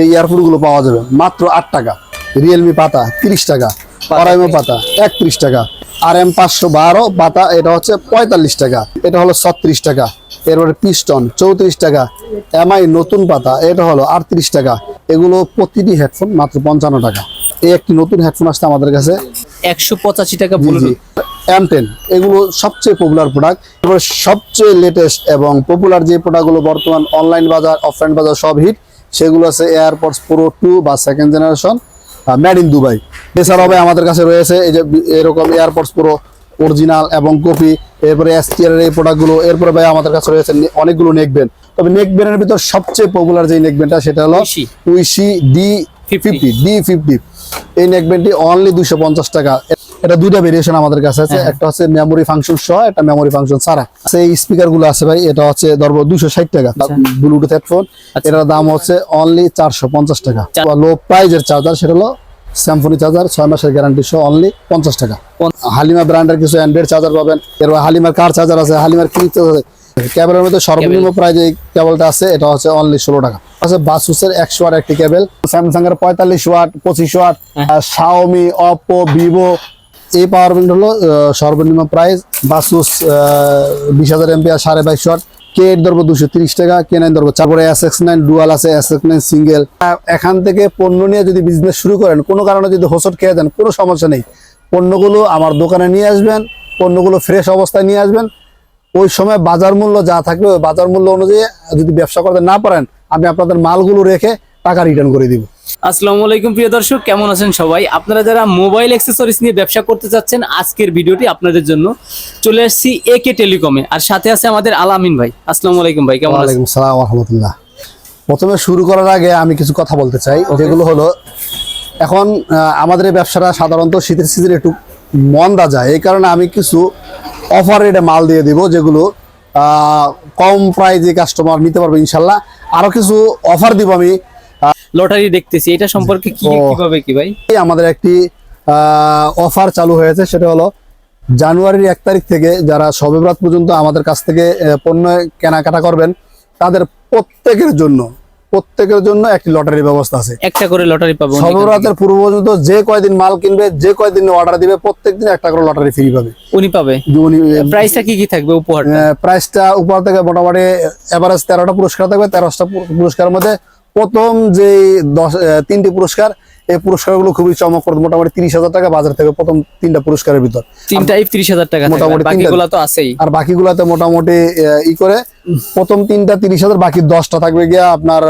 এই ইয়ারফোন গুলো পাওয়া যাবে মাত্র 8 টাকা। রিয়েলমি পাতা 30 টাকা, অরাইমো পাতা 31 টাকা, RM 512 পাতা এটা হচ্ছে 45 টাকা, এটা হলো 36 টাকা। এরপরে পিস্টন 34 টাকা, MI নতুন পাতা এটা হলো 38 টাকা। এগুলো প্রতিটি হেডফোন মাত্র 55 টাকা। এই একটি নতুন হেডফোন আসছে আমাদের কাছে 185 টাকা। M10 এগুলো সবচেয়ে পপুলার প্রোডাক্ট। এরপরে সবচেয়ে লেটেস্ট এবং পপুলার যে প্রোডাক্টগুলো বর্তমান অনলাইন বাজার অফলাইন বাজার সব হিট, সেগুলো আছে এয়ারপডস প্রো 2 বা second generation made in Dubai. এছাড়াও আমাদের কাছে রয়েছে এই যে এরকম এয়ারপডস প্রো অরিজিনাল এবং কপি। এরপরে STR এর এই প্রোডাক্টগুলো। এরপরে ভাই আমাদের কাছে রয়েছে অনেকগুলো নেকব্যান্ড। তবে নেকব্যান্ডের ভিতর সবচেয়ে পপুলার যে নেকব্যান্ডটা সেটা হলো উইশি D50। এই নেকব্যান্ডটি অনলি 250 টাকা। এটা দুইটা ভেরিয়েশন আমাদের কাছে আছে, একটা হচ্ছে মেমোরি ফাংশন সহ, একটা মেমোরি ফাংশন ছাড়া। এই স্পিকার গুলো আছে ভাই, এটা হচ্ছে ধরবো 260 টাকা ব্লুটুথ হেডফোন। এটার দাম হচ্ছে অনলি 450 টাকা। লো প্রাইজের চার্জার সেটা হলো স্যামসং চার্জার 6 মাসের গ্যারান্টি সহ অনলি 50 টাকা। হালিমা ব্র্যান্ডের কিছু অ্যান্ড্রয়েড চার্জার পাবেন। এর হালিমার কার চার্জার আছে, হালিমার কি কেবলের মধ্যে সর্বনিম্ন প্রাইস এই কেবলটা আছে, এটা হচ্ছে অনলি 16 টাকা। আছে বাসুসের 100 ওয়াট একটি কেবল, স্যামসাং এর 45 watt, 25 watt, Xiaomi, Oppo, Vivo. এই পাওয়ার ব্যাংক হলো সর্বনিম্ন প্রাইস বাসুস 20,000 এমপিআর 22.5 ওয়াট। K8 ধরবো 230 টাকা, K9 ধরবো। তারপরে SX9 ডুয়াল আছে, SX9 সিঙ্গেল। এখান থেকে পণ্য নিয়ে যদি বিজনেস শুরু করেন, কোনো কারণে যদি হোঁচট খেয়ে দেন, কোনো সমস্যা নেই। পণ্যগুলো আমার দোকানে নিয়ে আসবেন, পণ্যগুলো ফ্রেশ অবস্থায় নিয়ে আসবেন। ওই সময় বাজার মূল্য যা থাকবে ওই বাজার মূল্য অনুযায়ী যদি ব্যবসা করতে না পারেন, আমি আপনাদের মালগুলো রেখে টাকা রিটার্ন করে দিব। আসসালামু আলাইকুম প্রিয় দর্শক, কেমন আছেন সবাই? আপনারা যারা মোবাইল অ্যাক্সেসরিজ নিয়ে ব্যবসা করতে চাচ্ছেন, আজকের ভিডিওটি আপনাদের জন্য। চলে আসছি AK টেলিকমে, আর সাথে আছে আমাদের আলামিন ভাই। আসসালামু আলাইকুম ভাই, কেমন আছেন? ওয়ালাইকুম আসসালাম ওয়া রাহমাতুল্লাহ। প্রথমে শুরু করার আগে আমি কিছু কথা বলতে চাই, যেগুলো হলো এখন আমাদের এই ব্যবসাটা সাধারণত শীতের সিজনে একটু মন্দা যায়। এই কারণে আমি কিছু অফার রেটে মাল দিয়ে দিব, যেগুলো কম প্রাইজে কাস্টমার নিতে পারবে ইনশাল্লাহ। আরো কিছু অফার দিব আমি। লটারি দেখতেছি, এটা সম্পর্কে কিভাবে কি ভাই? আমাদের একটি অফার চালু হয়েছে, সেটা হলো জানুয়ারির 1 তারিখ থেকে যারা শবে বরাত পর্যন্ত আমাদের কাছ থেকে পণ্য কেনাকাটা করবেন, তাদের প্রত্যেকের জন্য একটি লটারির ব্যবস্থা আছে। একটা করে লটারি পাবো। শবে বরাতের পূর্ব পর্যন্ত যে কয়দিন মাল কিনবে, যে কয়দিন অর্ডার দিবে, প্রত্যেকদিন একটা করে লটারি ফ্রি পাবে। উনি পাবে। প্রাইসটা কি থাকবে? প্রাইসটা উপহার থেকে মোটামুটি এভারেজ 13টা পুরস্কার থাকবে। 13টা পুরস্কারের মধ্যে প্রথম যে 3টি পুরস্কার, এই পুরস্কারগুলো খুবই চমকপ্রদ। মোটামুটি 30,000 টাকা বাজার থেকে প্রথম 3টা পুরস্কারের ভিতর। 3টাই 30,000 টাকা মোটামুটি। বাকিগুলো তো আছেই। আর বাকিগুলোতে মোটামুটি করে প্রথম 3টা 30,000, বাকি 10টা থাকবে গিয়া আপনার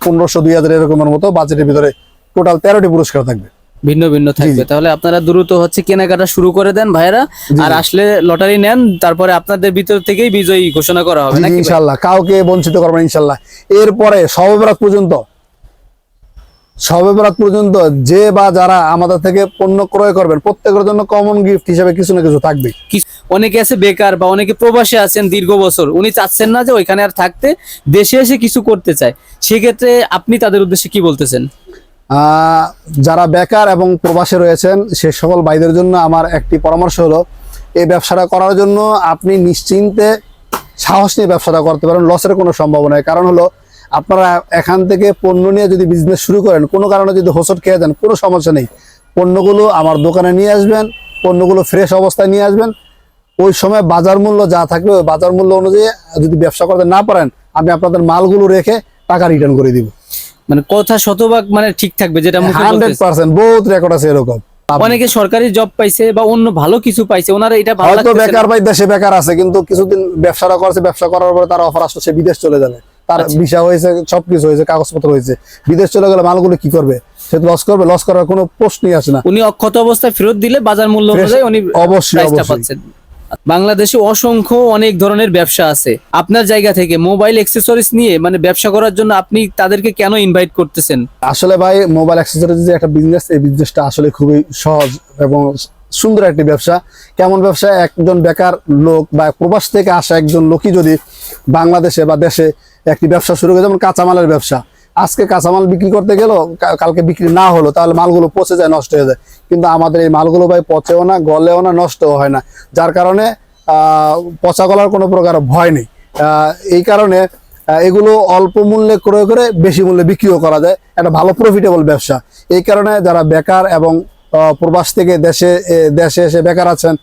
1500 2000 এরকমের মতো বাজেটের ভিতরে। টোটাল 13টি পুরস্কার থাকবে, ভিন্ন ভিন্ন থাকবে। তাহলে আপনারা দ্রুত কেনাকাটা শুরু করে দেন ভাইরা, আর আসলে লটারি নেন, তারপরে আপনাদের ভিতর থেকেই বিজয়ী ঘোষণা করা হবে নাকি? ইনশাআল্লাহ কাউকে বঞ্চিত করবেন ইনশাআল্লাহ। এরপরে শবে বরাত পর্যন্ত যে বা যারা আমাদের থেকে পণ্য ক্রয় করবেন, প্রত্যেকের জন্য কমন গিফট হিসেবে কিছু না কিছু থাকবে। অনেকে আছে বেকার বা অনেকে প্রবাসে আছেন দীর্ঘ বছর, উনি চাচ্ছেন না যে ওইখানে আর থাকতে, দেশে এসে কিছু করতে চায়। সেক্ষেত্রে আপনি তাদের উদ্দেশ্যে কি বলতেছেন? যারা বেকার এবং প্রবাসে রয়েছেন, সে সকল ভাইদের জন্য আমার একটি পরামর্শ হলো, এই ব্যবসাটা করার জন্য আপনি নিশ্চিন্তে সাহস নিয়ে ব্যবসাটা করতে পারেন। লসের কোনো সম্ভাবনা নেই। কারণ হলো আপনারা এখান থেকে পণ্য নিয়ে যদি বিজনেস শুরু করেন, কোনো কারণে যদি হোঁচট খেয়ে দেন, কোনো সমস্যা নেই। পণ্যগুলো আমার দোকানে নিয়ে আসবেন, পণ্যগুলো ফ্রেশ অবস্থায় নিয়ে আসবেন। ওই সময় বাজার মূল্য যা থাকবে ওই বাজার মূল্য অনুযায়ী যদি ব্যবসা করতে না পারেন, আমি আপনাদের মালগুলো রেখে টাকা রিটার্ন করে দিব। কথা শতভাগ ঠিক থাকবে, যেটা 100% বহুত রেকর্ড আছে এরকম। অনেকে সরকারি জব পাইছে বা অন্য ভালো কিছু পাইছে, ওনারা এটা ভালো লাগছে। হয়তো বেকার ভাই দেশে বেকার আছে, কিন্তু কিছুদিন ব্যবসাটা করছে, ব্যবসা করার পরে তার অফার আসছে, সে বিদেশ চলে যাবে, তার ভিসা হয়েছে, সবকিছু হয়েছে, কাগজপত্র হয়েছে, বিদেশ চলে গেলে মালগুলো কি করবে? সে তো লস করবে। লস করার কোনো প্রশ্নই আসে না। উনি অক্ষত অবস্থায় ফেরত দিলে বাজার মূল্য অনুযায়ী উনি অবশ্যই পাচ্ছেন। বাংলাদেশে অসংখ্য অনেক ধরনের ব্যবসা আছে। আপনার জায়গা থেকে মোবাইল অ্যাক্সেসরিজ নিয়ে ব্যবসা করার জন্য আপনি তাদেরকে কেন ইনভাইট করতেছেন? আসলে ভাই মোবাইল অ্যাক্সেসরিজ যে একটা বিজনেস, এই বিজনেসটা আসলে খুবই সহজ এবং সুন্দর একটি ব্যবসা। কেমন ব্যবসা? একজন বেকার লোক বা প্রবাস থেকে আসা একজন লোকই যদি বাংলাদেশে বা দেশে একটি ব্যবসা শুরু করে, যেমন কাঁচামালের ব্যবসা, আজকে কাঁচামাল বিক্রি করতে গেল, কালকে বিক্রি না হলো, তাহলে মালগুলো পচে যায়, নষ্ট হয়ে যায়। কিন্তু আমাদের এই মালগুলো ভাই পচেও না, গলেও না, নষ্টও হয় না, যার কারণে পচা গলার কোনো প্রকার ভয় নেই। এই কারণে এগুলো অল্প মূল্যে ক্রয় করে বেশি মূল্যে বিক্রিও করা যায়, একটা ভালো প্রফিটেবল ব্যবসা। এই কারণে যারা বেকার এবং প্রবাস থেকে দেশে এসে বেকার আছেন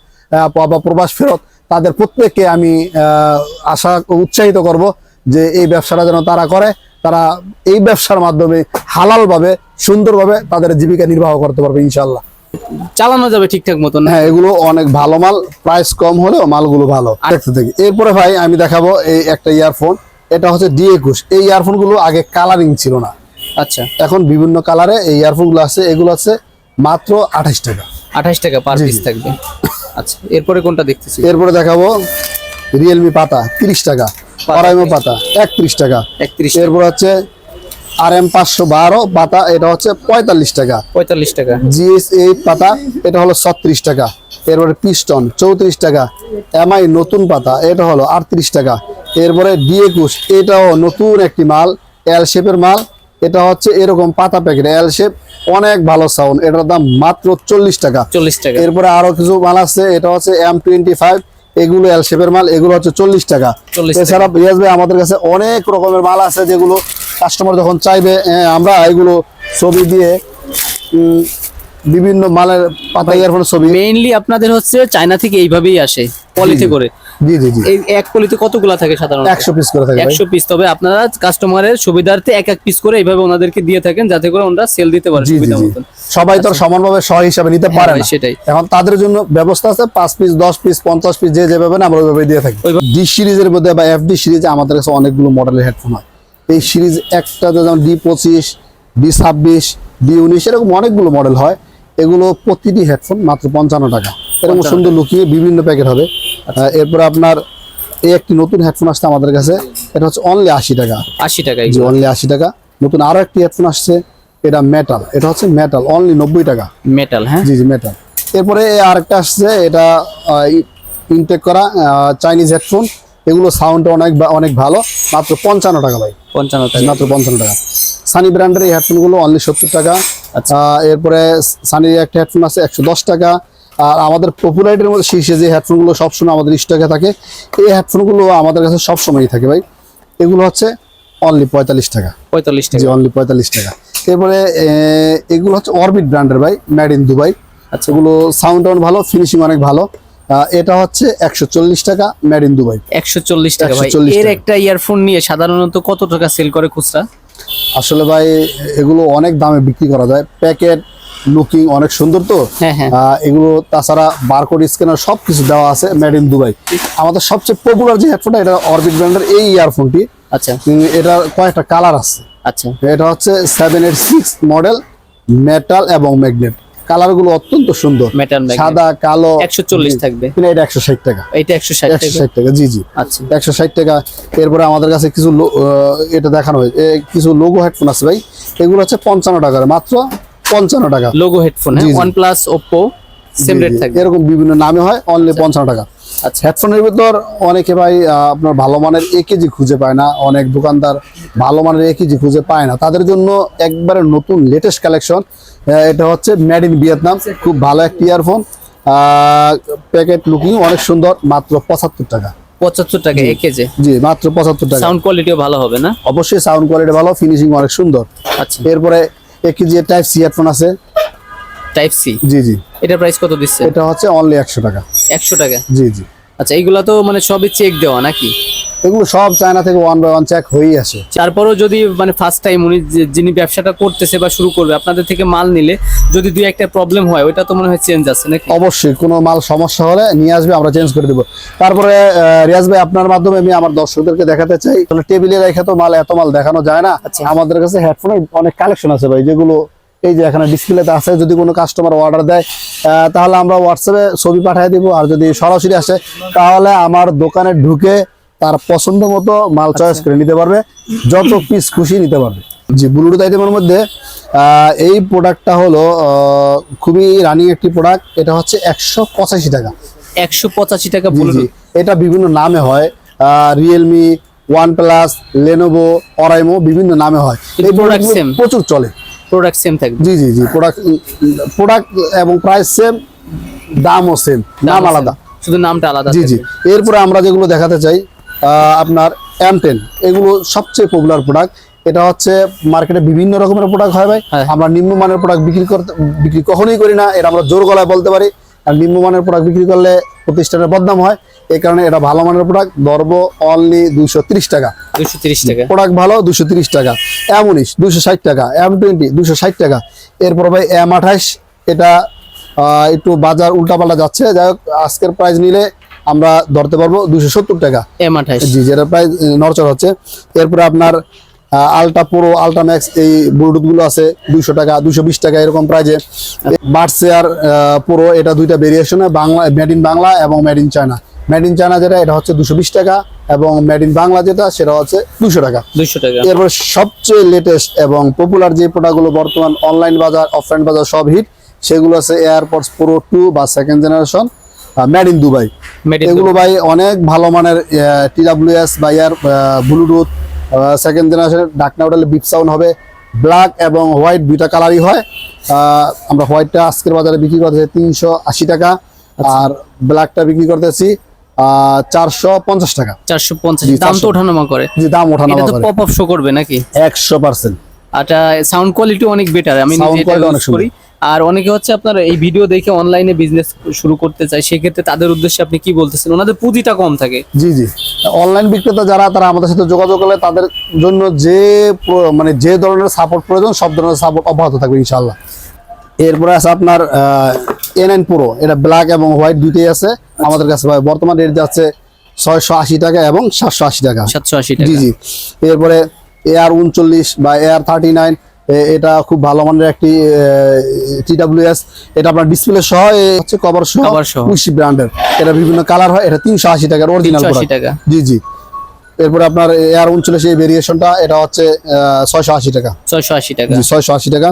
বা প্রবাস ফেরত, তাদের প্রত্যেককে আমি উৎসাহিত করব যে এই ব্যবসাটা যেন তারা করে। তারা এই ব্যবসার মাধ্যমে হালালভাবে সুন্দরভাবে তাদের জীবিকা নির্বাহ করতে পারবে ইনশাল্লাহ। চালানো যাবে ঠিকঠাক মতন। হ্যাঁ, এগুলো অনেক ভালো মাল, প্রাইস কম হলেও মালগুলো ভালো দেখতে থেকে। এরপরে ভাই আমি দেখাবো এই একটা ইয়ারফোন, এটা হচ্ছে D21। এই ইয়ারফোন গুলো আগে কালারিং ছিল না, আচ্ছা, এখন বিভিন্ন কালারে এই ইয়ারফোন গুলো আছে। এগুলো আছে মাত্র 28 টাকা। 28 টাকা পার পিস থাকবে। আচ্ছা, এরপরে কোনটা দেখতেছি? এরপরে দেখাবো রিয়েলমি পাতা 30 টাকা, অরাইমো পাতা 31 টাকা। 31। এরপর হচ্ছে RM 512 পাতা, এটা হচ্ছে 45 টাকা। 45 টাকা। GS8 পাতা, এটা হলো 36 টাকা। এরপরে পিস্টন 34 টাকা। MI নতুন পাতা, এটা হলো 38 টাকা। এরপরে D21, এটাও নতুন একটি মাল, এল শেপের মাল। এটা হচ্ছে এরকম পাতা প্যাকেট এল শেপ, অনেক ভালো সাউন্ড, এটার দাম মাত্র 40 টাকা। 40 টাকা। এরপরে আরো কিছু মাল আছে, এটা হচ্ছে M25, এগুলো এল শেপের মাল, এগুলো হচ্ছে 40 টাকা। 40 টাকা। এছাড়া রিয়াজ ভাই আমাদের কাছে অনেক রকমের মাল আছে, যেগুলো কাস্টমার যখন চাইবে আমরা এগুলো ছবি দিয়ে বিভিন্ন মালের পাতা ইয়ারফোনের ছবি। মেইনলি আপনাদের হচ্ছে চায়না থেকে এইভাবেই আসে পলিতে করে। জি জি জি। এই এক পলিতে কতগুলা থাকে সাধারণত? 100 পিস করে থাকে ভাই। 100 পিস। তবে আপনারা কাস্টমারের সুবিধার্থে এক এক পিস করে এইভাবে ওনাদেরকে দিয়ে থাকেন, যাতে করে ওনারা সেল দিতে পারে জি জি সুবিধা জি। মতন। সবাই তো আর সমানভাবে সহ হিসাবে নিতে পারে ভাই, না, সেটাই। এখন তাদের জন্য ব্যবস্থা আছে, 5 পিস 10 পিস 50 পিস যে যেভাবে না আমরা ওইভাবে দিয়ে থাকি। ডি সিরিজের মধ্যে বা FD সিরিজে আমাদের কাছে অনেকগুলো মডেলের হেডফোন হয়। এই সিরিজ একটা যেমন D25, D26, D19 এরকম অনেকগুলো মডেল হয়। এগুলো প্রতিটি হেডফোন মাত্র 55 টাকা। এরকম সুন্দর লুকিয়ে বিভিন্ন প্যাকেট হবে। এরপরে আপনার এই একটি নতুন হেডফোন আসছে আমাদের কাছে, এটা হচ্ছে অনলি 80 টাকা। 80 টাকা। জি, অনলি 80 টাকা। নতুন আরো একটি হেডফোন আসছে, এটা মেটাল, এটা হচ্ছে মেটাল, অনলি 90 টাকা। মেটাল, হ্যাঁ। জি জি, মেটাল। এরপরে আরেকটা আসছে, এটা ইনটেক করা চাইনিজ হেডফোন, এগুলো সাউন্ড অনেক ভালো, মাত্র 55 টাকা ভাই। 55 টাকা। মাত্র 55 টাকা। সানি ব্র্যান্ডের এই হেডফোন গুলো অনলি 70 টাকা। এরপরে সানির একটা হেডফোন আছে 110 টাকা। আর আমাদের পপুলারিটির মধ্যে শীর্ষে যে হেডফোন গুলো সবসময় আমাদের স্টকে থাকে, এই হেডফোন গুলো আমাদের কাছে সবসময়ই থাকে ভাই। এগুলো হচ্ছে অনলি 45 টাকা। 45 জি, টাকা। অনলি 45 টাকা। এরপরে এগুলো হচ্ছে অরবিট ব্র্যান্ডের ভাই, মেড ইন দুবাই। আচ্ছা, এগুলো সাউন্ড ভালো, ফিনিশিং অনেক ভালো। এটা হচ্ছে 140 টাকা, মেড ইন দুবাই। 140 টাকা ভাই। 140 এর টাকা। একটা ইয়ারফোন নিয়ে সাধারণত কত টাকা সেল করে খুচরা? আসলে ভাই এগুলো অনেক দামে বিক্রি করা যায়, প্যাকেট লুকিং অনেক সুন্দর তো। হ্যাঁ, হ্যাঁ। এগুলো তাছাড়া বারকোড স্ক্যানার সবকিছু দেওয়া আছে, মেড ইন দুবাই। আমাদের সবচেয়ে পপুলার যে হেডফোনটা, এটা অরবিট ব্র্যান্ডের এই ইয়ারফোনটি। আচ্ছা এটার কয়েকটা কালার আছে। আচ্ছা। এটা হচ্ছে 786 মডেল, মেটাল এবং ম্যাগনেট। কালার গুলো অত্যন্ত সুন্দর, মেটাল, সাদা কালো। 140 থাকবে। কিন্তু এটা 160 টাকা। এইটা 160 টাকা। 160 টাকা, জি জি। আচ্ছা। 160 টাকা। এরপরে আমাদের কাছে কিছু এটা দেখানো হয়, কিছু লোগো হেডফোন আছে ভাই, এগুলো হচ্ছে 55 টাকার, মাত্র 55 টাকা। লোগো হেডফোন, জি, জি। OnePlus, Oppo সেম রেট থাকবে। এরকম বিভিন্ন নামে হয়, অনলি 55 টাকা। আচ্ছা। হেডফোনের ভিতর অনেকে ভাই আপনার ভালো মানের AKG খুঁজে পায় না, অনেক দোকানদার ভালো মানের AKG খুঁজে পায় না, তাদের জন্য একবারে নতুন লেটেস্ট কালেকশন। এটা হচ্ছে মেড ইন ভিয়েতনাম, খুব ভালো একটি ইয়ারফোন। প্যাকেট লুকিং অনেক সুন্দর, মাত্র 75 টাকা। 75 টাকা একেজে। জি, মাত্র 75 টাকা। সাউন্ড কোয়ালিটিও ভালো হবে না? অবশ্যই সাউন্ড কোয়ালিটি ভালো, ফিনিশিং অনেক সুন্দর। আচ্ছা। এরপরে AKG টাইপ সি হেডফোন আছে। Type C. জি জি। এটা প্রাইস কত দিচ্ছে? এটা হচ্ছে অনলি 100 টাকা। 100 টাকা। জি জি। আচ্ছা, এইগুলা তো মানে সবই চেক দেওয়া নাকি? এগুলো সব চায়না থেকে 1 বাই 1 চেক হয়েই আসে। তারপরও যদি মানে ফার্স্ট টাইম উনি যিনি ব্যবসাটা করতেছে বা শুরু করবে, আপনাদের থেকে মাল নিলে যদি দুই একটা প্রবলেম হয়, ওইটা তো মনে হয় চেঞ্জ আছে নাকি? অবশ্যই কোনো মাল সমস্যা হলে নিয়ে আসবে, আমরা চেঞ্জ করে দেবো। তারপরে রিয়াজ ভাই, আপনার মাধ্যমে আমি আমার দর্শকদেরকে দেখাতে চাই, টেবিলে রেখে তো এত মাল দেখানো যায় না। আমাদের কাছে হেডফোনের অনেক কালেকশন আছে ভাই, যেগুলো এই যে এখানে ডিসপ্লেতে আছে। যদি কোনো কাস্টমার অর্ডার দেয় তাহলে আমরা হোয়াটসঅ্যাপে ছবি পাঠিয়ে দিব, আর যদি সরাসরি আসে তাহলে আমার দোকানে ঢুকে তার পছন্দ মতো মাল চয়েস করে নিতে পারবে, যত পিস খুশি নিতে পারবে। জি, ব্লুটুথ আইটেমের মধ্যে এই প্রোডাক্টটা হলো খুবই রানিং একটি প্রোডাক্ট। এটা হচ্ছে 185 টাকা। 185 টাকা জি, ব্লুটুথ। এটা বিভিন্ন নামে হয়, রিয়েলমি, OnePlus, লেনোভো, অরাইমো, বিভিন্ন নামে হয়। এই প্রোডাক্ট প্রচুর চলে। প্রোডাক্ট সেম থাকবে? জি জি জি। প্রোডাক্ট এবং প্রাইস সেম, দামও সেম, নাম আলাদা, শুধু নামটা আলাদা। জি জি। এরপরে আমরা যেগুলো দেখাতে চাই, আপনার M10 এগুলো সবচেয়ে পপুলার প্রোডাক্ট। এটা হচ্ছে মার্কেটে বিভিন্ন রকমের প্রোডাক্ট হয় ভাই। হ্যাঁ। আমরা নিম্নমানের প্রোডাক্ট বিক্রি কখনোই করি না, এটা আমরা জোর গলায় বলতে পারি। আর নিম্নমানের প্রোডাক্ট বিক্রি করলে প্রতিষ্ঠানের বদনাম হয়, এই কারণে এটা ভালো মানের প্রোডাক্ট। ধরবো অনলি 230 টাকা। 230 টাকা। প্রোডাক্ট ভালো 230 টাকা। M19 260 টাকা, M20 260 টাকা। এরপর ভাই M28, এটা একটু বাজার উল্টাপাল্টা যাচ্ছে, যাই হোক আজকের প্রাইস নিলে আমরা ধরতে পারবো 270 টাকা। M28 জি, যেটা প্রাইস নড়চড় হচ্ছে। এরপরে আপনার আলট্রা প্রো, আলট্রা ম্যাক্স এই ব্লুটুথ গুলো আছে 200 টাকা, 220 টাকা এরকম প্রাইজে। বাডস এয়ার প্রো, এটা দুইটা ভেরিয়েশনে, বাংলা মেড ইন বাংলা এবং made in China. Made in China যেটা, এটা হচ্ছে 220 টাকা, এবং মেড ইন বাংলা যেটা, সেটা হচ্ছে 200 টাকা। 200 টাকা। এরপর সবচেয়ে লেটেস্ট এবং পপুলার যে প্রোডাক্টগুলো বর্তমান অনলাইন বাজার, অফলাইন বাজার সব হিট, সেগুলো আছে এয়ারপডস প্রো 2 বা second generation, made in Dubai. এগুলো ভাই অনেক ভালো মানের TWS বা এয়ার ব্লুটুথ সেকেন্ড জেনারেশনের। ডাকনা উঠালে বিপ সাউন্ড হবে। ব্ল্যাক এবং হোয়াইট দুইটা কালারই হয়। আমরা হোয়াইটটা আজকের বাজারে বিক্রি করতেছি 380 টাকা, আর ব্ল্যাকটা বিক্রি করতেছি 450 টাকা। 450। জি, দাম তো 400 ওঠানামা করে। জি, দাম এটা ওঠানামা তো করে পপ আপ শো করবে নাকি? 100%। আচ্ছা, সাউন্ড কোয়ালিটি অনেক বেটার, আমি Sound নিজে এটা quality অনেক ইউজ করি। আর অনেকে হচ্ছে আপনার এই ভিডিও দেখে অনলাইনে বিজনেস শুরু করতে চায়, সেক্ষেত্রে তাদের উদ্দেশ্যে আপনি কি বলতেছেন? ওনাদের পুঁজিটা কম থাকে। জি জি, অনলাইন বিক্রেতা যারা, তারা আমাদের সাথে যোগাযোগ করলে তাদের জন্য মানে যে ধরনের সাপোর্ট প্রয়োজন, সব ধরনের সাপোর্ট অব্যাহত থাকবে ইনশাআল্লাহ। এরপরে আছে আপনার A9 প্রো, এটা ব্ল্যাক এবং হোয়াইট দুইটাই আছে আমাদের কাছে ভাই। বর্তমান রেট যাচ্ছে 680 টাকা এবং 780 টাকা। 780 টাকা। জি জি। এরপরে AR39 বা AR39, এটা খুব ভালো মানের একটি TWS। এটা আপনার ডিসপ্লে সহ, হচ্ছে কভার সহ, Cover সহ। উইশি ব্র্যান্ডের। এটা বিভিন্ন কালার হয়। এটা 380 টাকার অরিজিনাল 380 টাকা। জি জি। এরপরে আপনার AR39 এই ভেরিয়েশনটা, এটা হচ্ছে 680 টাকা। 680 টাকা। জি, 680 টাকা।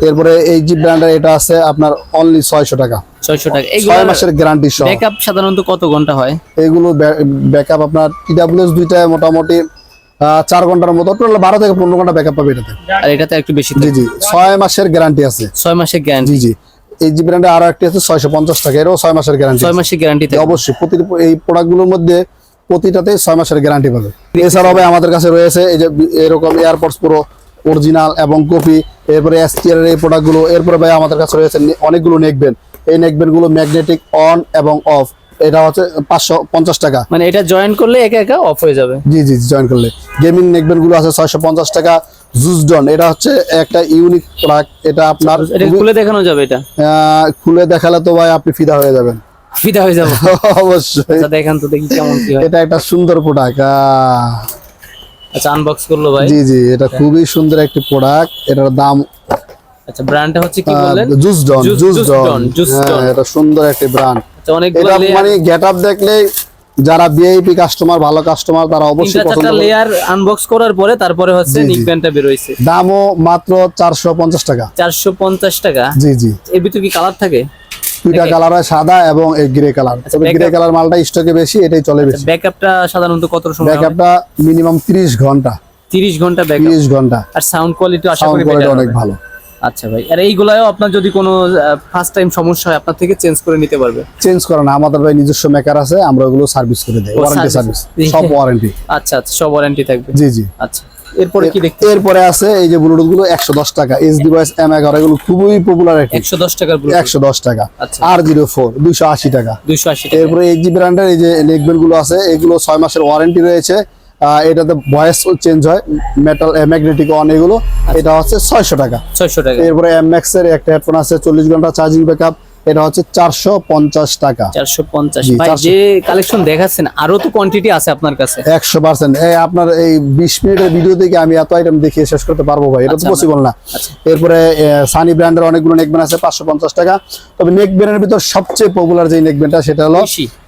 এরপরে এই জি ব্র্যান্ডের, এটা আছে আপনার অনলি 600 টাকা। 600 টাকা। 6 মাসের গ্যারান্টি সহ। ব্যাকআপ সাধারণত কত ঘন্টা হয়? এগুলো ব্যাকআপ আপনার TWS দুইটায় মোটামুটি 4 ঘন্টার মতো, টোটাল 12 থেকে 15 ঘন্টা ব্যাকআপ পাবে এটাতে। আর এটাতে একটু বেশি জি থাকে। জি, 6 মাসের গ্যারান্টি আছে। 6 মাসের গ্যারান্টি। জি জি। এই জি ব্র্যান্ডে আরো একটি আছে 650 টাকা, এরও 6 মাসের গ্যারান্টি। 6 মাসের গ্যারান্টি থাকে। অবশ্যই এই প্রোডাক্টগুলোর মধ্যে প্রতিটাতে 6 মাসের গ্যারান্টি পাবে। এছাড়াও ভাই আমাদের কাছে রয়েছে এই যে এরকম এয়ারপডস প্রো অরিজিনাল এবং কপি। এরপরে STR এর এই প্রোডাক্টগুলো। এরপরে ভাই আমাদের কাছে রয়েছে অনেকগুলো নেকব্যান্ড। এই নেকব্যান্ড গুলো ম্যাগনেটিক অন এবং অফ, এটা হচ্ছে 550 টাকা। মানে এটা জয়েন করলে একা একা অফ হয়ে যাবে। জি জি, জয়েন করলে। গেমিং নেকব্যান্ড গুলো আছে 650 টাকা। জুসডন, এটা হচ্ছে একটা ইউনিক প্রোডাক্ট। এটা আপনার এটা খুলে দেখানো যাবে? এটা খুলে দেখালে তো ভাই আপনি ফিদা হয়ে যাবেন। ফিদা হয়ে যাবে অবশ্যই। আচ্ছা, দেখান তো দেখি কেমন কি হয়। এটা একটা সুন্দর প্রোডাক্ট। আচ্ছা, আনবক্স করলো ভাই। জি জি, এটা খুবই সুন্দর একটি প্রোডাক্ট। এটার দাম, আচ্ছা, ব্র্যান্ডটা হচ্ছে কি বললেন? জুসডন। জুসডন। জুসডন। এটা সুন্দর একটি ব্র্যান্ড। আচ্ছা, অনেকগুলো এটা লেয়ার, মানে গেটআপ দেখলে যারা ভিআইপি কাস্টমার, ভালো কাস্টমার, তারা অবশ্যই তিনটা পছন্দ চারটা করবে। লেয়ার আনবক্স করার পরে তারপরে হচ্ছে জি, জি। নিকব্যান্ডটা বের হইছে। দামও মাত্র 450 টাকা। 450 টাকা। জি জি। এর ভিতরে কি কালার থাকে? দুইটা কালার হয়, সাদা এবং এই গ্রে কালার। তবে গ্রে backup- কালার মালটা স্টকে বেশি, এটাই চলে বেশি। ব্যাকআপটা সাধারণত কত সময় হবে? ব্যাকআপটা মিনিমাম 30 ঘন্টা। 30 ঘন্টা ব্যাকআপ। 30 ঘন্টা। আর সাউন্ড কোয়ালিটি আশা সাউন্ড করি কোয়ালিটি better অনেক হবে। ভালো। আচ্ছা ভাই, আর এইগুলাও আপনার যদি কোনো ফার্স্ট টাইম সমস্যা হয় আপনার থেকে চেঞ্জ করে নিতে পারবে? চেঞ্জ করে না, আমাদের ভাই নিজস্ব মেকার আছে, আমরা ওগুলো সার্ভিস করে দেই। ওয়ারেন্টি সার্ভিস, সব ওয়ারেন্টি। আচ্ছা আচ্ছা, সব ওয়ারেন্টি থাকবে। জি জি। আচ্ছা, এরপরে কি দেখতে? এরপরে আছে এই যে ব্লুটুথ গুলো 110 টাকা। এস ডিভাইস M11, এগুলো খুবই পপুলার একটি। 110 টাকার ব্লুটুথ। 110 টাকা। আচ্ছা। R04 280 টাকা। 280 টাকা। এরপরে এই জি ব্র্যান্ডের এই যে নেকব্যান্ড গুলো আছে, এগুলো 6 মাসের ওয়ারেন্টি রয়েছে। এটাতে ভয়েস চেঞ্জ হয়, মেটাল ম্যাগনেটিক অন, এগুলো। এটা হচ্ছে 600 টাকা। 600 টাকা। এরপরে MX এর একটা হেডফোন আছে 40 ঘন্টা চার্জিং ব্যাকআপ, এটা হচ্ছে 450 টাকা। 450। জি, ভাই 400 যে কালেকশন দেখাচ্ছেন আরো তো কোয়ান্টিটি আছে আপনার কাছে। 100%। আপনার এই 20 মিনিটের ভিডিও থেকে আমি এত আইটেম দেখিয়ে শেষ করতে পারবো ভাই, এটা তো আচ্ছা, পসিবল না। আচ্ছা। এরপরে সানি ব্র্যান্ডের অনেকগুলো নেকব্যান্ড আছে 550 টাকা। তবে নেকব্যান্ডের ভিতর সবচেয়ে পপুলার যে নেকব্যান্ডটা, সেটা হলো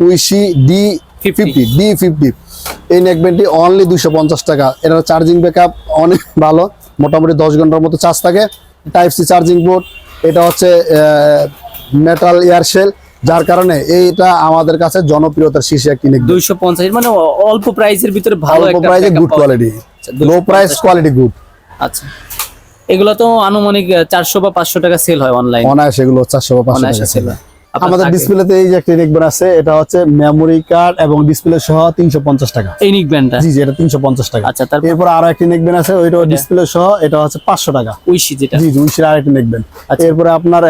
উইশি D50। এই নেকব্যান্ডটি অনলি 250 টাকা। এটার চার্জিং ব্যাকআপ অনেক ভালো, মোটামুটি 10 ঘন্টার মতো চার্জ থাকে। Type C charging port. এটা হচ্ছে মেটাল এয়ারশেল, যার কারণে এইটা আমাদের কাছে জনপ্রিয়তার শীর্ষে একটি নেকব্যান্ড। 250 মানে অল্প প্রাইসের ভিতরে ভালো অল্প একটা প্রাইসে backup গুড পাওয়া কোয়ালিটি, যায়। Low price quality good. আচ্ছা, এগুলো তো আনুমানিক 400 বা 500 টাকা সেল হয় অনলাইন। অনায়াসে এগুলো 400 বা 500 অনায়াসে টাকা সেল সেল। হয়। আমাদের ডিসপ্লেতে এই যে একটা নেকব্যান্ড আছে, এটা হচ্ছে মেমোরি কার্ড এবং ডিসপ্লে সহ 350 টাকা। এই নেকব্যান্ডটা জি জি, এটা 350 টাকা। আচ্ছা, তারপর এরপর আরো একটি নেকব্যান্ড আছে, ওইটাও ডিসপ্লে সহ, এটা হচ্ছে 500 টাকা। উইশি যেটা, জি জি, উইশের আরেকটি নেকব্যান্ড। আচ্ছা। এরপরে আপনার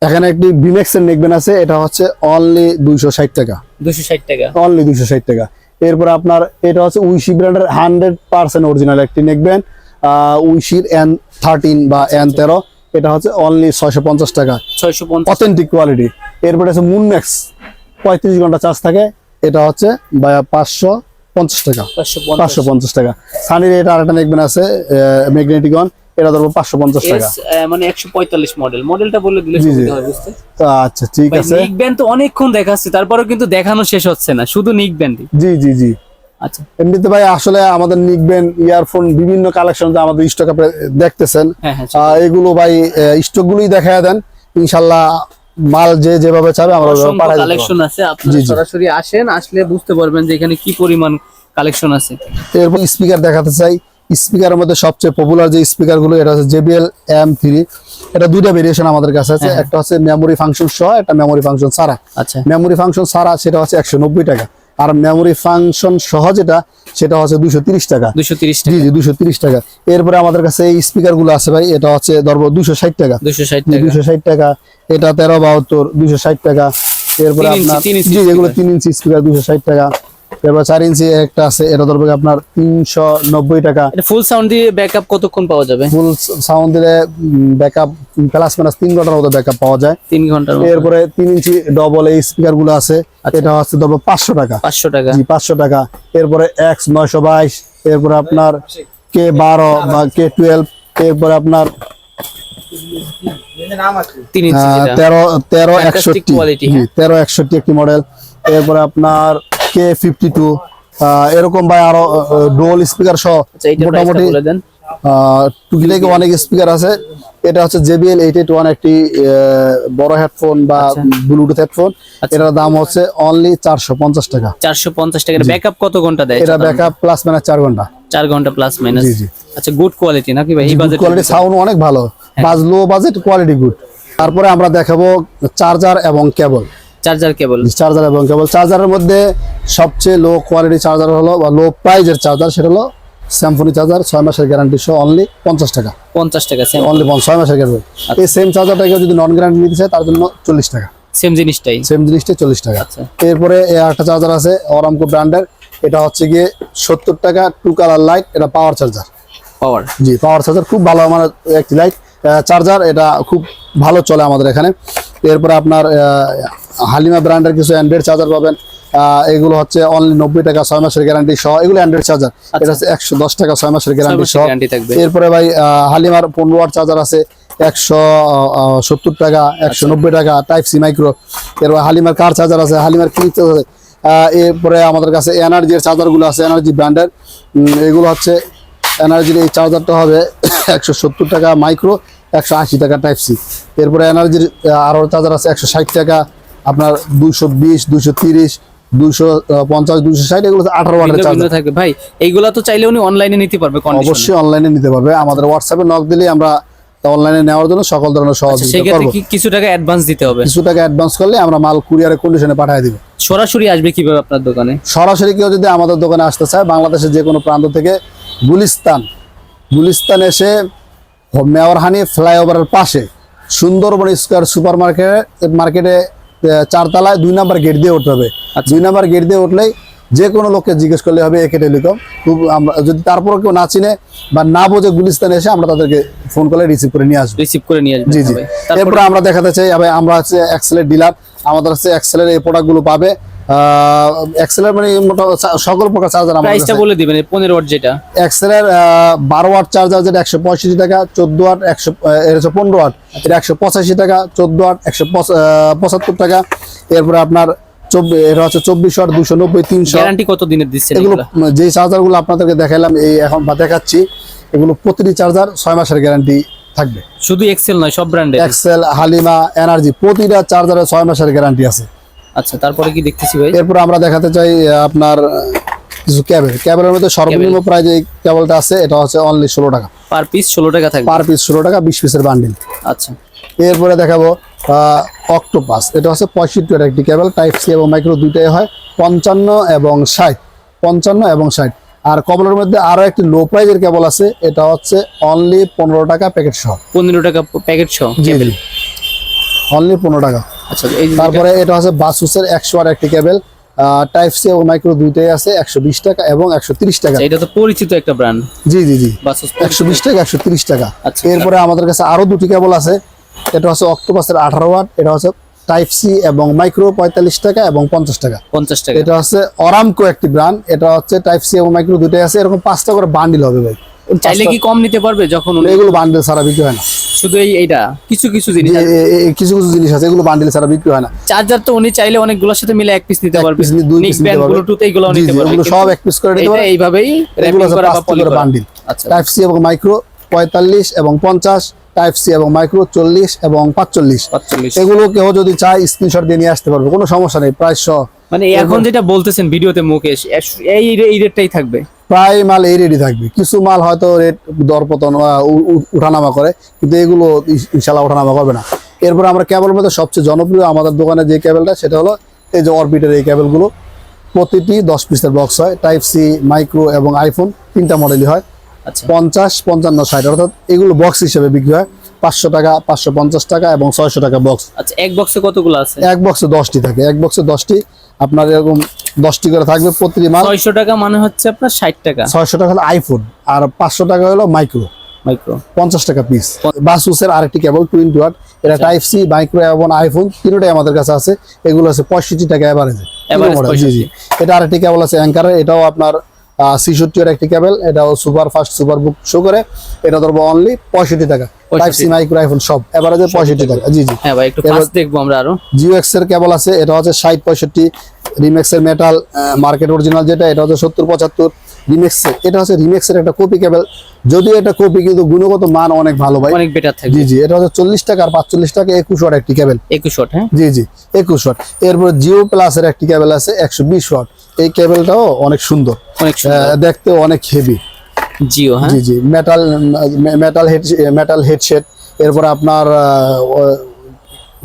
এখানে একটি বিমেক্স এর নেকব্যান্ড আছে, এটা হচ্ছে অনলি 260 টাকা। 260 টাকা। অনলি 260 টাকা। এরপর আপনার এটা হচ্ছে উইশি ব্র্যান্ডের 100% অরিজিনাল একটি নেকব্যান্ড, উইশির N13 বা N13, এটা হচ্ছে অনলি 650 টাকা, 650 অথেন্টিক কোয়ালিটি। এরপরে আছে মুনম্যাক্স, 35 ঘন্টা চার্জ থাকে, এটা হচ্ছে 550 টাকা। 550 টাকা। সানির এটা আরেকটা নেকব্যান্ড আছে ম্যাগনেটিকন, এটা ধরবো 550 টাকা। মানে 145 মডেলটা বলে দিলে জি, জি। সুবিধা হয় বুঝতে। আচ্ছা ঠিক আছে। নিকব্যান্ড তো অনেকক্ষণ দেখাচ্ছে, তারপরেও কিন্তু দেখানো শেষ হচ্ছে না, শুধু নিকব্যান্ডই। জি জি জি। আচ্ছা, এমনিতে ভাই আসলে আমাদের নিকব্যান্ড ইয়ারফোন বিভিন্ন কালেকশন যে আমাদের স্টক আপনি দেখতেছেন, হ্যাঁ হ্যাঁ, এগুলো ভাই স্টক গুলোই দেখায় দেন, ইনশাল্লাহ মাল যে যেভাবে চাবে আমরা ওইভাবে অসংখ্য পাঠাই দেব। কালেকশন আছে, আপনারা জি, জি। সরাসরি আসেন, আসলে বুঝতে পারবেন যে এখানে কি পরিমাণ কালেকশন আছে। এরপর স্পিকার দেখাতে চাই। স্পিকারের মধ্যে সবচেয়ে পপুলার যে স্পিকার গুলো, এটা হচ্ছে JBL M3। এটা দুইটা ভেরিয়েশন আমাদের কাছে আছে, হ্যাঁ। একটা হচ্ছে মেমোরি ফাংশন সহ, একটা মেমোরি ফাংশন ছাড়া। আচ্ছা, মেমোরি ফাংশন ছাড়া সেটা হচ্ছে 190 টাকা, আর মেমোরি ফাংশন সহ যেটা সেটা হচ্ছে 230 টাকা। 230 জি টাকা। জি, 230 টাকা। এরপরে আমাদের কাছে এই স্পিকার গুলো আছে ভাই, এটা হচ্ছে ধরবো 260 টাকা। 260 জি, টাকা। 260 টাকা। এটা 1372, 260 টাকা। এরপরে 3 ইঞ্চি, আপনার 3 ইঞ্চি জি, এগুলো speaker। 3 ইঞ্চি স্পিকার 260 টাকা। এরপর 4 ইঞ্চি একটা আছে, এটা ধরবে আপনার 390 টাকা। এটা ফুল সাউন্ড দিয়ে ব্যাকআপ কতক্ষণ পাওয়া যাবে? ফুল সাউন্ড দিলে ব্যাকআপ প্লাস মাইনাস 3 ঘন্টার মতো ব্যাকআপ পাওয়া যায়। 3 ঘন্টার মতো। এরপরে 3 ইঞ্চি ডবল এই স্পিকার গুলো আছে, আচ্ছা। এটা হচ্ছে ধরবো 500 টাকা। 500 টাকা। জি, 500 টাকা। এরপরে X922, এরপরে আপনার K12 বা K12, এরপরে আপনার 3 ইঞ্চি যেটা। 1361, Fantastic quality, জি, হ্যাঁ। 1361 একটি মডেল। এরপরে আপনার K52, এরকম ভাই আরো ডুয়াল স্পিকার সহ আচ্ছা, এইটা প্রাইসটা মোটামুটি বলে দেন। টুকিটাকি অনেক স্পিকার আছে। এটা হচ্ছে JBL 881, একটি বড় হেডফোন বা আচ্ছা। Bluetooth headphone. আচ্ছা। এটার দাম হচ্ছে অনলি 450 টাকা। 450 টাকা। ব্যাকআপ কত ঘন্টা দেয়? এটা ব্যাকআপ প্লাস মাইনাস 4 ঘন্টা। 4 ঘন্টা প্লাস মাইনাস। জি, জি। আচ্ছা, গুড কোয়ালিটি নাকি ভাই? এই বাজেট কোয়ালিটি সাউন্ড অনেক ভালো, লো বাজেট কোয়ালিটি গুড। তারপরে আমরা দেখাবো চার্জার এবং কেবল। Charger cable. চার্জার এবং কেবল। চার্জারের মধ্যে সবচেয়ে লো কোয়ালিটি চার্জার হলো বা লো প্রাইজের চার্জার, সেটা হলো স্যামসং চার্জার, 6 মাসের গ্যারান্টি সহ, অনলি 50 টাকা। 50 টাকা সেম। অনলি 6 মাসের গ্যারান্টি। এই সেম চার্জারটাকে যদি নন গ্যারান্টি নিতে চায় তার জন্য 40 টাকা। সেম জিনিসটাই। সেম জিনিসটা 40 টাকা। আচ্ছা। এরপরে একটা চার্জার আছে অরামকো ব্র্যান্ডের, এটা হচ্ছে গিয়ে 70 টাকা, 2 কালার লাইট, এটা পাওয়ার চার্জার। পাওয়ার। জি, পাওয়ার চার্জার, খুব ভালো মানে একটি লাইট চার্জার, এটা খুব ভালো চলে আমাদের এখানে। এরপরে আপনার হালিমা ব্র্যান্ডের কিছু অ্যান্ড্রয়েড চার্জার পাবেন, এগুলো হচ্ছে অনলি 90 টাকা, 6 মাসের গ্যারান্টি সহ। এগুলো অ্যান্ড্রয়েড চার্জার, এটা হচ্ছে 110 টাকা, 6 মাসের গ্যারান্টি সহ। গ্যারান্টি থাকবে। এরপরে ভাই হালিমার 15 ওয়াট চার্জার আছে, 170 টাকা, 190 টাকা, টাইপ সি মাইক্রো। এরপর হালিমার কার চার্জার আছে, হালিমার ক্লিক চার্জার আছে। এরপরে আমাদের কাছে এনার্জির চার্জার গুলো আছে, এনার্জি ব্র্যান্ডের। এগুলো হচ্ছে এনার্জির এই চার্জারটা হবে 170 টাকা মাইক্রো, 180 টাকা টাইপ সি। এরপরে এনার্জির আরো চার্জার আছে 160 টাকা, আপনার 220, 230, 250, 260, এগুলো 18 ওয়াটের ভিন্ন চার্জার। থাকবে ভাই। এইগুলা তো চাইলে উনি অনলাইনে নিতে পারবে কন্ডিশনে। অবশ্যই অনলাইনে নিতে পারবে, আমাদের হোয়াটসঅ্যাপে নক দিলে আমরা অনলাইনে নেওয়ার জন্য সকল ধরনের সহযোগিতা সেক্ষেত্রে করব। কিছু টাকা অ্যাডভান্স দিতে হবে। কিছু টাকা অ্যাডভান্স করলে আমরা মাল কুরিয়ারে কন্ডিশনে পাঠিয়ে দিব। সরাসরি আসবে কিভাবে আপনার দোকানে? সরাসরি কেউ যদি আমাদের দোকানে আসতে চায়, বাংলাদেশের যে কোনো প্রান্ত থেকে গুলিস্তান এসে মেওয়ারহানি ফ্লাইওভারের পাশে সুন্দরবন স্কয়ার সুপার মার্কেটে 4 তলায় 2 নাম্বার গেট দিয়ে উঠতে হবে। আচ্ছা। 2 নাম্বার গেট দিয়ে উঠলেই যে কোনো লোককে জিজ্ঞেস করলে হবে একে টেলিকম। খুব আমরা যদি তারপর কেউ না চিনে বা না বোঝে গুলিস্তানে এসে আমরা তাদেরকে ফোন করে রিসিভ করে নিয়ে আসবো। রিসিভ করে নিয়ে আসবে। জি জি। তারপর এরপরে আমরা দেখাতে চাই, আমরা হচ্ছে এক্সেলের ডিলার, আমাদের হচ্ছে এক্সেলের এই প্রোডাক্টগুলো পাবে। এক্সেলের মানে সকল প্রকার চার্জার আমাদের প্রাইসটা কাছে। বলে দিবেন 15 ওয়াট যেটা। এক্সেলের 12 ওয়াট চার্জার যেটা 165 টাকা, 14 ওয়াট 100, এর হচ্ছে 15 ওয়াট, এটা 185 টাকা, 14 ওয়াট 175 টাকা। এরপরে আপনার এটা হচ্ছে 24 ওয়াট 290, 300। গ্যারান্টি কত দিনের দিচ্ছেন এগুলো এগুলা? যে চার্জারগুলো আপনাদেরকে দেখাইলাম এই এখন বা দেখাচ্ছি, এগুলো প্রতিটি চার্জার 6 মাসের গ্যারান্টি থাকবে। শুধু এক্সেল নয়, সব ব্র্যান্ডের। এক্সেল, হালিমা, এনার্জি, প্রতিটা চার্জারে 6 মাসের গ্যারান্টি আছে। আচ্ছা, তারপরে কি দেখতেছি ভাই? এরপর আমরা দেখাতে চাই আপনার কিছু কেবলের মধ্যে সর্বনিম্ন প্রাইস এই কেবলটা আছে, এটা হচ্ছে অনলি 16 টাকা। পার পিস 16 টাকা থাকবে। পার পিস 16 টাকা, 20 পিসের বান্ডিল। আচ্ছা। এরপরে দেখাবো অক্টোপাস, এটা হচ্ছে 65 ওয়াট একটি কেবল, টাইপ সি এবং মাইক্রো দুইটাই হয়, 55 এবং 60, 55 এবং 60। আর কবলের মধ্যে আরো একটি লো প্রাইজের কেবল আছে, এটা হচ্ছে অনলি 15 টাকা প্যাকেট সহ। 15 টাকা প্যাকেট সহ জি কেবল। অনলি 15 টাকা। আচ্ছা এই যে তারপরে এটা হচ্ছে বাসুসের 100 ওয়াট একটি কেবল, টাইপ সি এবং মাইক্রো দুইটাই আছে, 120 টাকা এবং 130 টাকা। এটা তো পরিচিত একটা ব্র্যান্ড। জি জি জি, বাসুস 120 টাকা 130 টাকা। আচ্ছা। এরপরে আমাদের কাছে আরো দুটি কেবল আছে, এটা হচ্ছে অক্টোপাসের 18 ওয়াট, এটা হচ্ছে টাইপ সি এবং মাইক্রো 45 টাকা এবং 50 টাকা। 50 টাকা। এটা হচ্ছে অরামকো একটি ব্র্যান্ড, এটা হচ্ছে টাইপ সি এবং মাইক্রো দুটোই আছে, এরকম 5টা করে বান্ডিল হবে ভাই। চাইলে কি কম নিতে পারবে যখন উনি এগুলো বান্ডিল ছাড়া বিক্রি হয় না। শুধু এইটা কিছু কিছু জিনিস আছে। কিছু কিছু জিনিস আছে এগুলো বান্ডিল ছাড়া বিক্রি হয় না। চার্জার তো উনি চাইলে অনেকগুলোর সাথে মিলে এক পিস নিতে পারবে, piece, দুই নিক piece নিতে ব্যান্ড পারবে। ব্লুটুথ এইগুলো জি নিতে জি, পারবে, এগুলো সব এক পিস করে নিতে এটা পারবে। এইভাবেই এগুলো wrapping আছে করা বা 5টা পলি করে করা। বান্ডিল, আচ্ছা টাইপ সি এবং মাইক্রো 45 এবং 50, টাইপ সি এবং মাইক্রো 40 এবং 45। 45। এগুলো কেউ যদি চায় স্ক্রিনশট দিয়ে নিয়ে আসতে পারবে, কোনো সমস্যা নেই, প্রাইস সহ। মানে এখন যেটা বলতেছেন ভিডিওতে মুকেশ, এই রেটটাই থাকবে। প্রায় মাল এই রেডি থাকবে, কিছু মাল হয়তো রেট দরপতন উঠানামা করে, কিন্তু এগুলো ইনশাল্লাহ ওঠানামা করবে না। এরপর আমরা কেবলের মধ্যে সবচেয়ে জনপ্রিয় আমাদের দোকানে যে কেবলটা, সেটা হলো এই যে অরবিটের এই কেবলগুলো, প্রতিটি 10 পিসের বক্স হয়, টাইপ সি, মাইক্রো এবং আইফোন 3টা মডেলই হয়। আচ্ছা 50, 55, 60, অর্থাৎ এগুলো বক্স হিসেবে বিক্রি হয় 500 টাকা, 550 টাকা এবং 600 টাকা বক্স। আচ্ছা, এক বক্সে কতগুলো আছে? এক বক্সে 10টি থাকে, এক বক্সে 10টি, আপনার এরকম 10টি করে থাকবে প্রতিটি মাল। 600 টাকা মানে হচ্ছে আপনার 60 টাকা 600 টাকা হলো আইফোন, আর 500 টাকা হলো মাইক্রো, মাইক্রো। 50 টাকা পিস। বাসুসের আরেকটি কেবল 20 ওয়াট, এটা টাইপ সি, মাইক্রো এবং আইফোন তিনটাই আমাদের কাছে আছে, এগুলো আছে 65 টাকা এভারেজে। জি জি। এটা আরেকটি কেবল আছে অ্যাঙ্কারের, এটাও আপনার 66 এর একটি কেবল, এটাও সুপার ফাস্ট সুপার বুক শো করে, এটা ধরবো অনলি 65 টাকা। টাইপ সি, মাইক্রো, আইফোন সব এভারেজে 65 টাকা। জি জি। হ্যাঁ ভাই, একটু ফাস্ট দেখবো আমরা আরো। জিওএক্স এর কেবল আছে, এটা হচ্ছে 60, 65, রিমেক্স এর মেটাল মার্কেট অরিজিনাল যেটা, এটা হচ্ছে 70, 75। রিমেক্স এর, এটা হচ্ছে রিমেক্স এর একটা কপি কেবল, যদিও এটা কপি কিন্তু গুণগত মান অনেক ভালো ভাই, অনেক বেটার থাকবে। জি জি। এটা হচ্ছে 40 টাকা আর 45 টাকা 21 ওয়াট একটি কেবল। 21 ওয়াট। হ্যাঁ জি জি, 21 ওয়াট। এরপর জিও প্লাস এর একটি কেবল আছে 120 ওয়াট, এই কেবলটাও অনেক সুন্দর, অনেক সুন্দর। দেখতে অনেক হেভি। জিও। হ্যাঁ জি জি, মেটাল হেডসেট। এরপর আপনার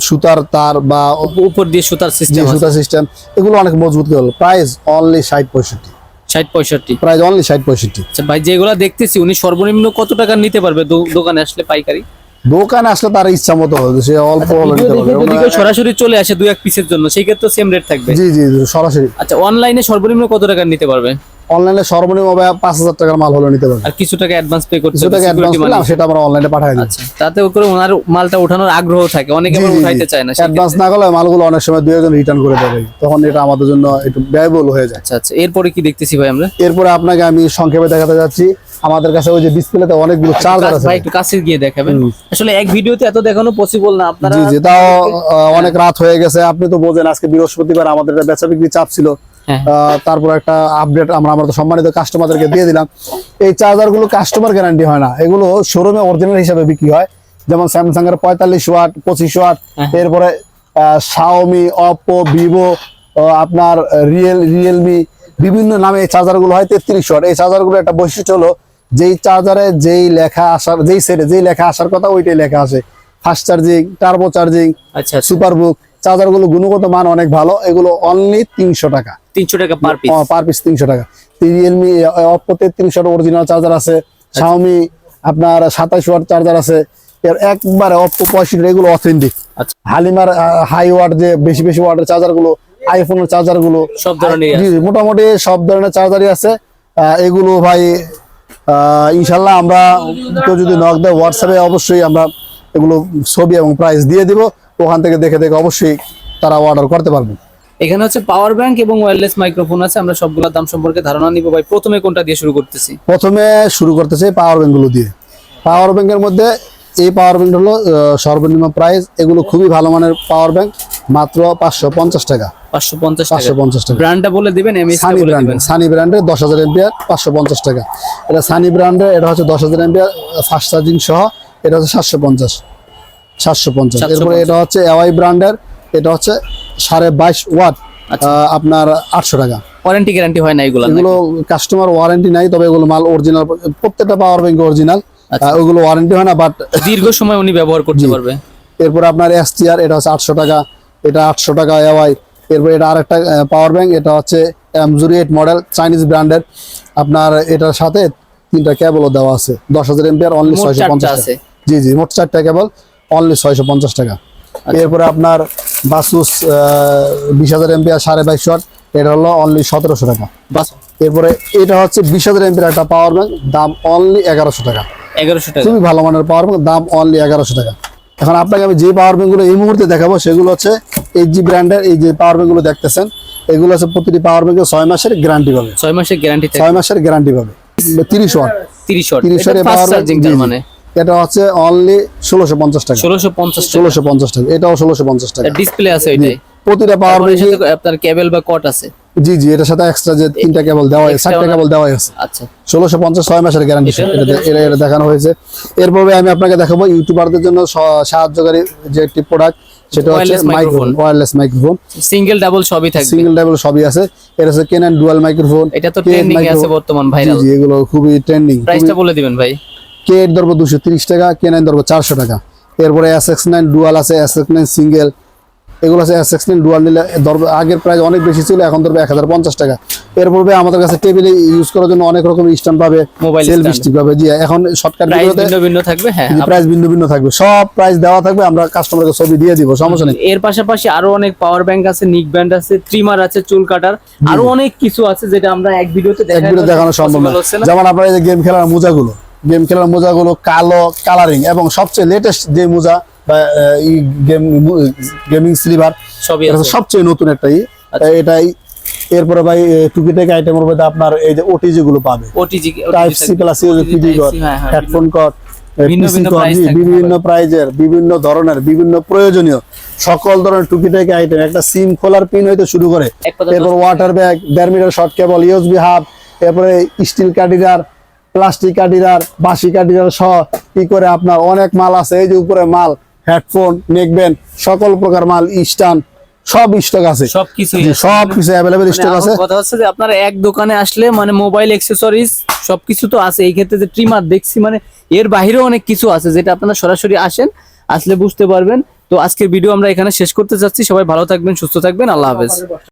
সুতার তার বা উপর দিয়ে সুতার সিস্টেম, সুতার সিস্টেম, এগুলো অনেক মজবুত cable. Price only 60, 65। 60 65। Price only 60, 65। আচ্ছা ভাই, যেগুলা দেখতেছি উনি সর্বনিম্ন কত টাকা নিতে পারবে দোকানে আসলে পাইকারি? দোকানে আসলে তার ইচ্ছা মতো হবে, সে অল্প হলে নিতে পারবে। যদি কেউ সরাসরি চলে আসে 2-1 পিসের জন্য, সেই ক্ষেত্রে সেম রেট থাকবে? জি জি জি, সরাসরি। আচ্ছা, অনলাইনে সর্বনিম্ন কত টাকা নিতে পারবে? অনলাইনে সর্বনিম্ন 5000 টাকার মাল হলে নিতে পারবে। আর কিছু টাকা অ্যাডভান্স পে করতে কিছু হবে টাকা অ্যাডভান্স security করলাম, money। সেটা আমরা অনলাইনে পাঠিয়ে দিই। আচ্ছা, তাতে করে ওনার মালটা ওঠানোর আগ্রহ থাকে, অনেকে আবার উঠাইতে চায় না। অ্যাডভান্স না করলে মালগুলো অনেক সময় 2-1 রিটার্ন করে দেবে, তখন এটা আমাদের জন্য একটু ব্যয়বহুল হয়ে যায়। আচ্ছা আচ্ছা, এরপরে কি দেখতেছি ভাই আমরা? এরপরে আপনাকে আমি সংক্ষেপে দেখাতে যাচ্ছি, আমাদের কাছে ওই যে ডিসপ্লেতে অনেকগুলো চার্জার আছে ভাই একটু কাছে গিয়ে দেখাবেন, আসলে এক ভিডিওতে এত দেখানো পসিবল না আপনারা। জি জি, তাও অনেক রাত হয়ে গেছে, আপনি তো বোঝেন আজকে বৃহস্পতিবার, আমাদের একটা বেচা বিক্রি চাপ ছিল। হ্যাঁ। তারপর একটা আপডেট আমরা তো সম্মানিত কাস্টমারদেরকে দিয়ে দিলাম। এই চার্জার গুলো কাস্টমার গ্যারান্টি হয় না, এগুলো শোরুমে অরিজিনাল হিসাবে বিক্রি হয়, যেমন স্যামসাং এর 45 ওয়াট, 25 ওয়াট। এরপরে শাওমি, অপো, ভিভো, আপনার রিয়েলমি, বিভিন্ন নামে এই চার্জার গুলো হয় 33 ওয়াট। এই চার্জার গুলো একটা বৈশিষ্ট্য হলো, যেই চার্জারে যেই লেখা আসার, যেই সেটে যেই লেখা আসার কথা ওইটাই লেখা আসে। ফাস্ট চার্জিং, টার্বো চার্জিং, আচ্ছা সুপার বুক চার্জার গুলো গুণগত মান অনেক ভালো, এগুলো অনলি 300 টাকা। 300 টাকা পার পিস? পার পিস 300 টাকা। Realme, Oppo 33 watt original charger আছে, শাওমি আপনার 27 ওয়াট চার্জার আছে, এর একবারে অপো 65, এগুলো অথেন্টিক। আচ্ছা, হালিমার হাই ওয়াট যে বেশি বেশি ওয়াটের চার্জার গুলো, আইফোনের চার্জার গুলো, সব ধরনের জি, মোটামুটি সব ধরনের চার্জারই আছে। এগুলো ভাই ইনশাল্লাহ আমরা কেউ যদি নক দেয় হোয়াটসঅ্যাপে, অবশ্যই আমরা এগুলো ছবি এবং প্রাইস দিয়ে দিব, ওখান থেকে দেখে দেখে অবশ্যই তারা অর্ডার করতে পারবে। এখানে হচ্ছে পাওয়ার ব্যাংক এবং ওয়্যারলেস মাইক্রোফোন আছে, আমরা সবগুলোর দাম সম্পর্কে ধারণা নিব। ভাই প্রথমে কোনটা দিয়ে শুরু করতেছি? প্রথমে শুরু করতেছে পাওয়ার ব্যাংক গুলো দিয়ে। পাওয়ার ব্যাংকের মধ্যে এই পাওয়ার ব্যাংক হলো সর্বনিম্ন প্রাইস, এগুলো খুবই ভালো মানের পাওয়ার ব্যাংক, মাত্র 550 টাকা। 550 টাকা। 550 টাকা। ব্র্যান্ডটা বলে দিবেন, সানি ব্র্যান্ডের, সানি ব্র্যান্ডের 10,000 এমপিআর 550 টাকা। এটা সানি ব্র্যান্ডের, এটা হচ্ছে 10,000 এমপিআর ফাস্ট চার্জিং সহ, এটা হচ্ছে 750। এরপরে এটা হচ্ছে এওয়াই ব্র্যান্ডের, এটা হচ্ছে 22.5 ওয়াট, আপনার 800 টাকা। ওয়ারেন্টি গ্যারান্টি হয় না এগুলো? এগুলো কাস্টমার ওয়ারেন্টি নাই, তবে এগুলো মাল অরিজিনাল, প্রত্যেকটা পাওয়ার ব্যাংক অরিজিনাল। ওগুলো ওয়ারেন্টি হয় না, বাট দীর্ঘ সময় উনি ব্যবহার করতে পারবে। এরপরে আপনার STR, এটা হচ্ছে 800 টাকা, এটা 800 টাকা এওয়াই। এরপর এটা আরেকটা পাওয়ার ব্যাংক, এটা হচ্ছে M08 মডেল, চাইনিজ ব্র্যান্ডের। আপনার এটার সাথে 3টা কেবলও দেওয়া আছে, 10,000 এম্পিয়ার, অনলি মোট 650 4টা টাকা। আছে। জি জি, মোট 4টা কেবল, অনলি 650 টাকা। এরপরে আপনার বাসুস 20,000 এম্পিয়ার 22.5 ওয়াট, এটা হলো অনলি 1700 টাকা। বাস এরপরে এটা হচ্ছে 20,000 এম্পিয়ার একটা পাওয়ার ব্যাংক, দাম অনলি 1100 টাকা। 1100 টাকা। খুবই ভালো মানের পাওয়ার ব্যাংক, দাম অনলি 1100 টাকা। এখন আপনাকে আমি যে পাওয়ার ব্যাংকগুলো এই মুহূর্তে দেখাবো সেগুলো হচ্ছে HG ব্র্যান্ডের। এই যে পাওয়ার ব্যাংকগুলো দেখতেছেন, এগুলো হচ্ছে প্রতিটি পাওয়ার ব্যাংকে 6 মাসের গ্যারান্টি পাবে। 6 মাসের গ্যারান্টি থাকে। 6 মাসের গ্যারান্টি পাবে। 30 ওয়াট, 30 ওয়াট। 30 ওয়াটের ফাস্ট পাওয়ার চার্জিং তার মানে এটা হচ্ছে অনলি 1650 টাকা। 1650 টাকা। 1650 টাকা, এটাও 1650 টাকা। ডিসপ্লে আছে ওইটাই। প্রতিটা পাওয়ার তারপরে ব্যাংকে সাথে আপনার কেবল বা কট আছে। জি জি, এটার সাথে এক্সট্রা যে 3টা কেবল দেওয়া হয়, 4টা কেবল দেওয়া আছে। আচ্ছা 1650, 6 মাসের গ্যারান্টি এটা দেখানো হয়েছে। এরপরে আমি আপনাকে দেখাবো ইউটিউবারদের জন্য সাহায্যকারী যে একটি প্রোডাক্ট, সেটা হচ্ছে Wireless microphone, wireless microphone, single double সবই থাকবে। সিঙ্গেল ডাবল সবই আছে। এটা হচ্ছে Canon ডুয়াল মাইক্রোফোন। এটা তো ট্রেন্ডিং এ আছে বর্তমান, ভাইরাল। জি, এগুলো খুবই ট্রেন্ডিং। প্রাইসটা বলে দিবেন ভাই। K8 ধরবো 230 টাকা, K9 ধরবো 400 টাকা। এরপরে SX9 ডুয়াল আছে, SX9 সিঙ্গেল, এগুলো আছে। SX9 ডুয়াল নিলে ধরবো, আগের প্রাইস অনেক বেশি ছিল, এখন ধরবে 1050 টাকা। এরপরে আমাদের কাছে টেবিলে ইউজ করার জন্য অনেক রকম স্ট্যান্ড পাবে, মোবাইল সেলফি stand। স্টিক পাবে। জি, এখন শর্টকাট প্রাইস ভিডিওতে ভিন্ন ভিন্ন থাকবে। হ্যাঁ প্রাইস ভিন্ন ভিন্ন থাকবে, সব প্রাইস দেওয়া থাকবে, আমরা কাস্টমারকে ছবি দিয়ে দিব, সমস্যা নেই। এর পাশাপাশি আরো অনেক পাওয়ার ব্যাংক আছে, নিক ব্যান্ড আছে, ট্রিমার আছে, চুল কাটার, আরো অনেক কিছু আছে যেটা আমরা এক ভিডিওতে এক ভিডিও দেখানো সম্ভব না। যেমন আপনার এই যে গেম খেলার মোজাগুলো কালো কালারিং, এবং সবচেয়ে লেটেস্ট যে মোজা বা গেমিং স্লিভার, সবই এটা আছে। সবচেয়ে নতুন একটাই এটাই। এরপরে ভাই টুকিটাকি আইটেমের মধ্যে আপনার এই যে OTG গুলো পাবে, OTG type C plus PD কট, হেডফোন কট, ভিন্ন ভিন্ন price থাকবে। বিভিন্ন প্রাইজের, বিভিন্ন ধরনের, বিভিন্ন প্রয়োজনীয় সকল ধরনের টুকিটাকি আইটেম, একটা সিম খোলার পিন হইতে শুরু করে, এক কথা এরপর ওয়াটার ব্যাগ, 1.5 মিটার শর্ট কেবল, USB হাব, এরপরে স্টিল কাটিরার, প্লাস্টিক কাটিরার, বাঁশি কাটিরার সহ কি করে আপনার অনেক মাল আছে। এই যে উপরে মাল, হেডফোন, নেকব্যান্ড, সকল প্রকার মাল, স্ট্যান্ড, সব স্টক আছে, সবকিছু সবকিছু অ্যাভেলেবেল স্টক আছে। কথা হচ্ছে যে আপনারা এক দোকানে আসলে মানে মোবাইল অ্যাক্সেসরিজ সবকিছু তো আছে। এই ক্ষেত্রে যে ট্রিমার দেখছি, মানে এর বাইরেও অনেক কিছু আছে যেটা আপনারা সরাসরি আসলে বুঝতে পারবেন। তো আজকের ভিডিও আমরা এখানে শেষ করতে চাচ্ছি। সবাই ভালো থাকবেন, সুস্থ থাকবেন, আল্লাহ হাফেজ।